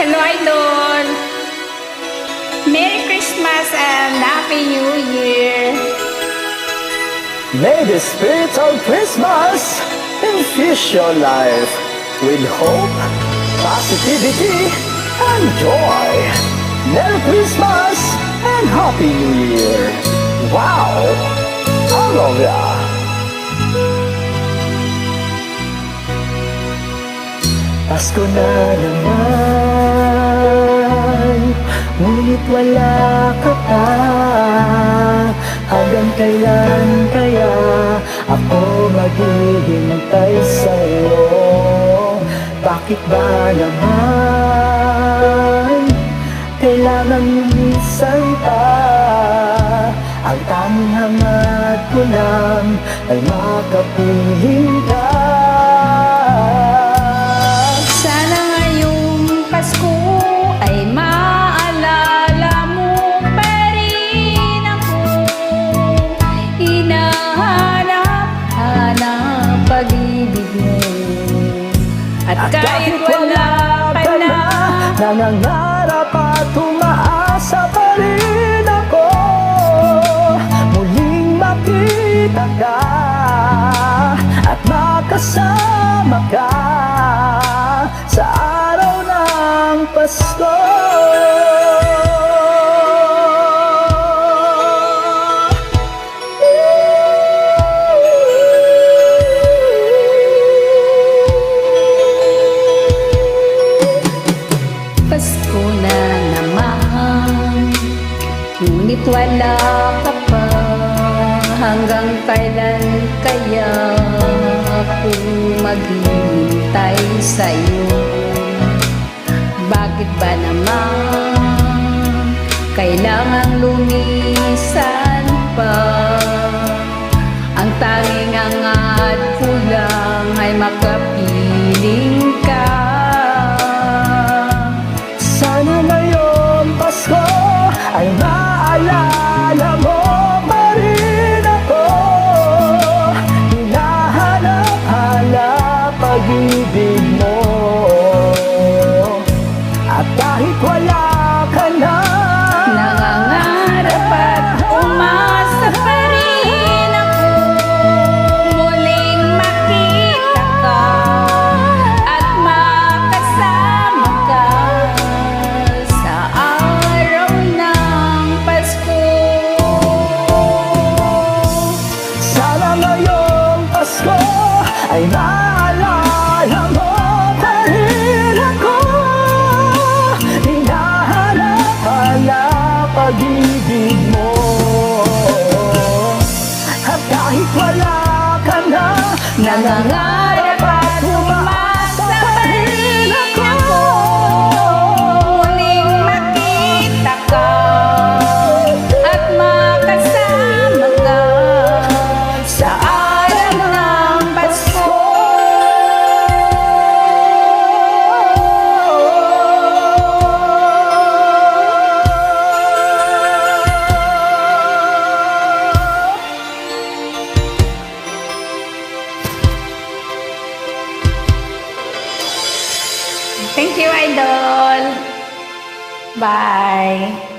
Hello, Idol! Merry Christmas and Happy New Year! May the spirit of Christmas infuse your life with hope, positivity, and joy. Merry Christmas and Happy New Year! Wow! Aloha! Pasko na naman, ngunit wala ka pa. Hanggang kailan kaya ako maghihintay sa'yo? Bakit ba naman kailangan minsan pa? Ang tanging hangad ko lang ay makapiling ka. Sana ngayong Pasko ay maalala mo pa rin ako. Hinahanap-hanap pag-ibig mo. At kahit wala ka na, nangangarap at umaasa pa rin ako. Muling makita ka at makasama ka sa araw ng Pasko. Pasko na naman, ngunit wala ka pa. Hanggang kailan kaya ako maghihintay sa'yo? Bakit ba naman kailangang lumisan pa? Ang tanging hangad ko lang ay makapiling ka. Sana ngayong Pasko ay maalala mo pa rin ako. Hinahanap-hanap pag-ibig mo. At kahit wala ka na, nangangarap at umasa pa rin ako. Muling makita ka at makasama ka sa araw ng Pasko. sana ngayong Pasko ay maalala mo pa rin ako. Hinahanap-hanap pag-ibig mo. At kahit wala ka na, Nangangarap at umasa pa rin ako. Muling makita ka at makasama ka sa araw ng Pasko. Thank you, Idol. Bye.